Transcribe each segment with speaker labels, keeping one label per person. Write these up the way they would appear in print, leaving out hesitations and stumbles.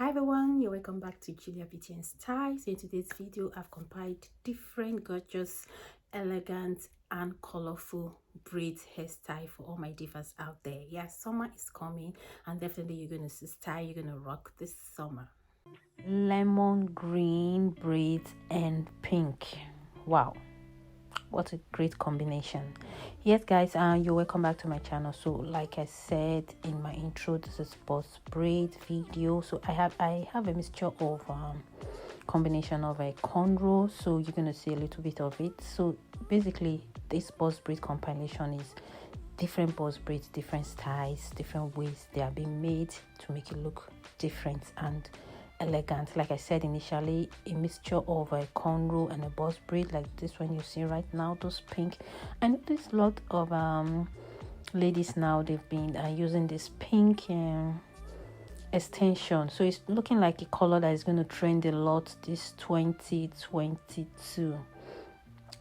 Speaker 1: Hi everyone, you're welcome back to Julia Beauty and Style. So in today's video I've compiled different gorgeous, elegant and colorful braids hairstyle for all my divas out there. Yes, summer is coming and definitely you're gonna see style you're gonna rock this summer. Lemon green braids and pink. Wow, what a great combination. Yes guys, you're welcome back to my channel. So like I said in my intro, this is boss braid video. So I have a mixture of combination of a cornrow, so you're gonna see a little bit of it. So basically this boss braid compilation is different boss braids, different styles, different ways they are being made to make it look different and elegant. Like I said initially, a mixture of a cornrow and a boss braid like this one you see right now, those pink. And there's a lot of ladies now, they've been using this pink extension, so it's looking like a color that is going to trend a lot this 2022.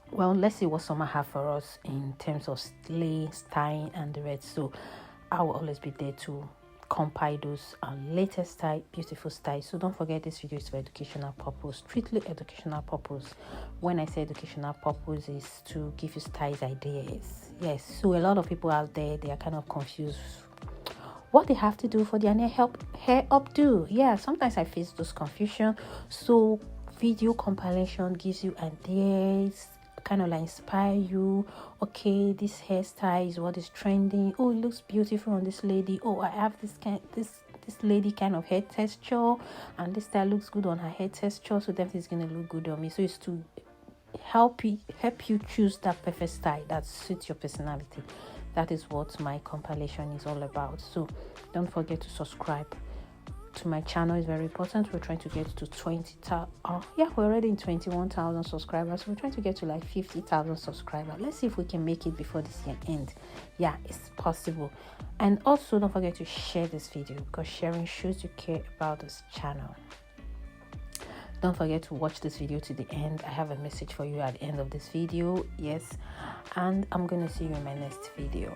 Speaker 1: Well, let's see what summer have for us in terms of styling and the rest. So I will always be there to compile those latest style, beautiful styles. So don't forget, this video is for educational purpose, strictly educational purpose. When I say educational purpose, is to give you styles ideas. Yes, so a lot of people out there, they are kind of confused what they have to do for their hair updo. Yeah, sometimes I face those confusion. So video compilation gives you ideas, kind of like inspire you. Okay, this hairstyle is what is trending. Oh, it looks beautiful on this lady. Oh, I have this lady kind of hair texture, and this style looks good on her hair texture, so definitely it's gonna look good on me. So it's to help you choose that perfect style that suits your personality. That is what my compilation is all about. So don't forget to subscribe to my channel. Is very important. We're trying to get to 20,000. Yeah, we're already in 21,000 subscribers. We're trying to get to like 50,000 subscribers. Let's see if we can make it before this year end. Yeah, it's possible. And also don't forget to share this video, because sharing shows you care about this channel. Don't forget to watch this video to the end. I have a message for you at the end of this video. Yes, and I'm gonna see you in my next video.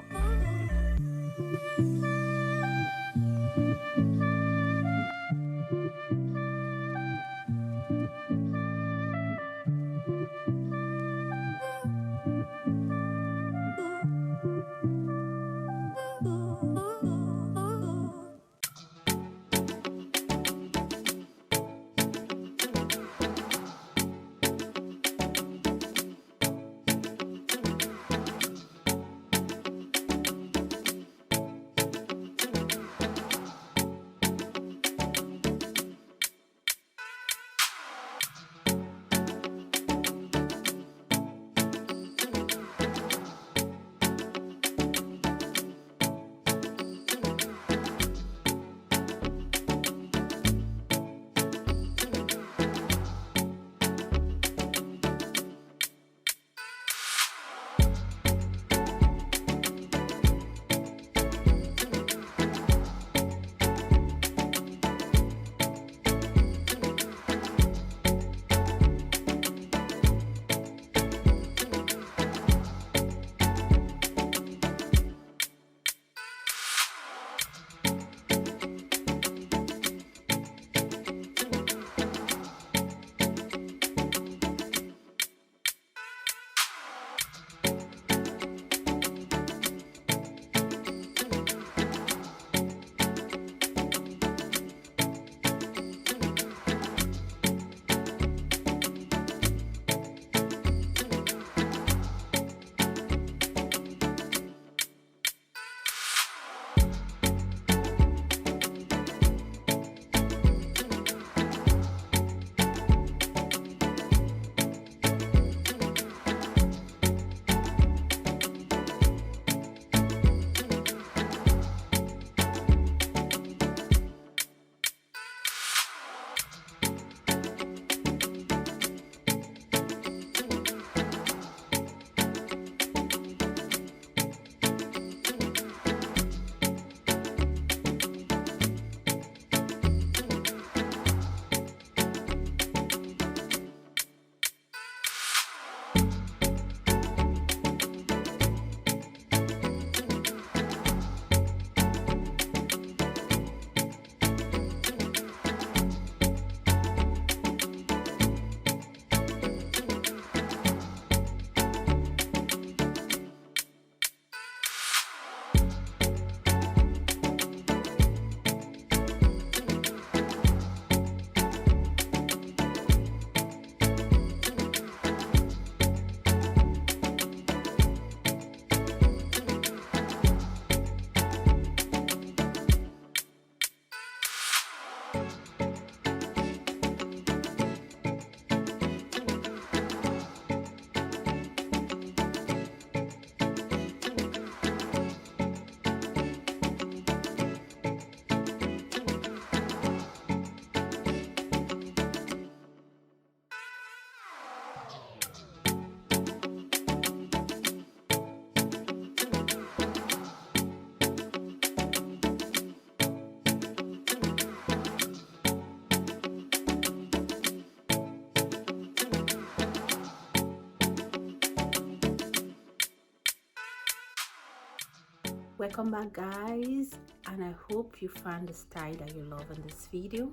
Speaker 1: Welcome back, guys, and I hope you found the style that you love in this video.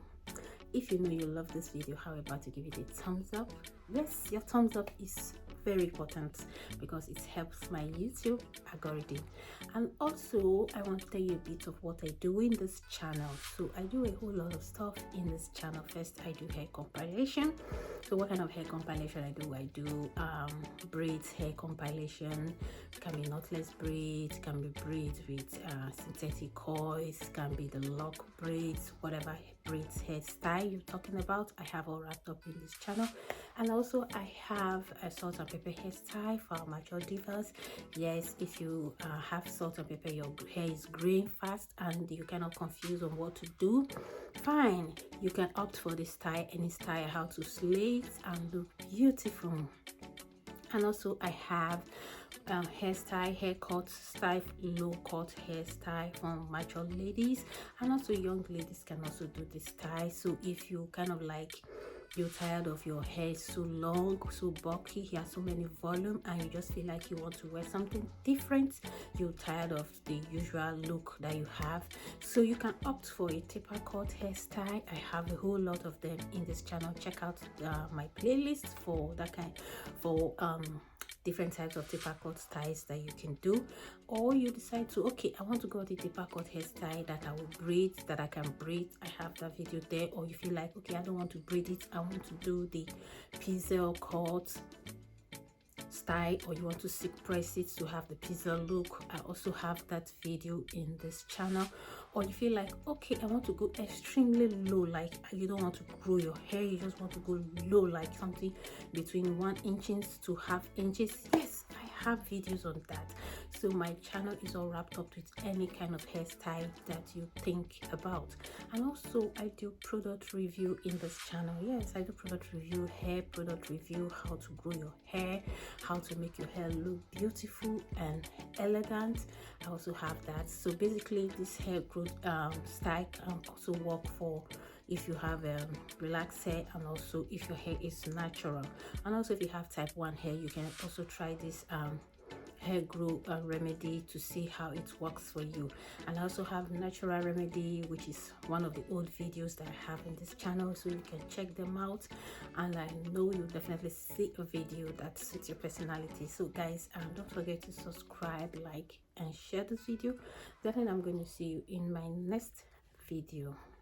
Speaker 1: If you know you love this video, how about to give it a thumbs up? Yes, your thumbs up is very important because it helps my YouTube algorithm. And also I want to tell you a bit of what I do in this channel. So I do a whole lot of stuff in this channel. First, I do hair compilation. So what kind of hair compilation I do braids hair compilation. It can be knotless braids, can be braids with synthetic coils, can be the lock braids, whatever braids hairstyle you're talking about, I have all wrapped up in this channel. And also I have a salt and pepper hairstyle for our mature divas. Yes, if you have salt and pepper, your hair is graying fast and you cannot confuse on what to do, fine, you can opt for this style, any style, how to slay it and look beautiful. And also I have hairstyle, haircut style, low cut hairstyle for mature ladies, and also young ladies can also do this style. So if you kind of like, you're tired of your hair so long, so bulky, you have so many volume, and you just feel like you want to wear something different, you're tired of the usual look that you have, so you can opt for a taper cut hairstyle. I have a whole lot of them in this channel. Check out my playlist for that kind, for different types of taper cut styles that you can do. Or you decide to, okay, I want to go the taper cut hairstyle that I will braid, that I can braid, I have that video there. Or you feel like, okay, I don't want to braid it, I want to do the pixel cut style, or you want to silk press it to have the pixel look, I also have that video in this channel. Or you feel like, okay, I want to go extremely low, like you don't want to grow your hair, you just want to go low, like something between 1 inches to half inches. Yes, I have videos on that. So my channel is all wrapped up with any kind of hairstyle that you think about. And also I do product review in this channel. Yes, I do product review, hair product review, how to grow your hair, how to make your hair look beautiful and elegant. I also have that. So basically this hair growth style can also work for if you have relaxed hair, and also if your hair is natural, and also if you have type 1 hair, you can also try this hair grow remedy to see how it works for you. And I also have natural remedy, which is one of the old videos that I have in this channel, so you can check them out, and I know you'll definitely see a video that suits your personality. So guys, don't forget to subscribe, like and share this video. Then I'm going to see you in my next video.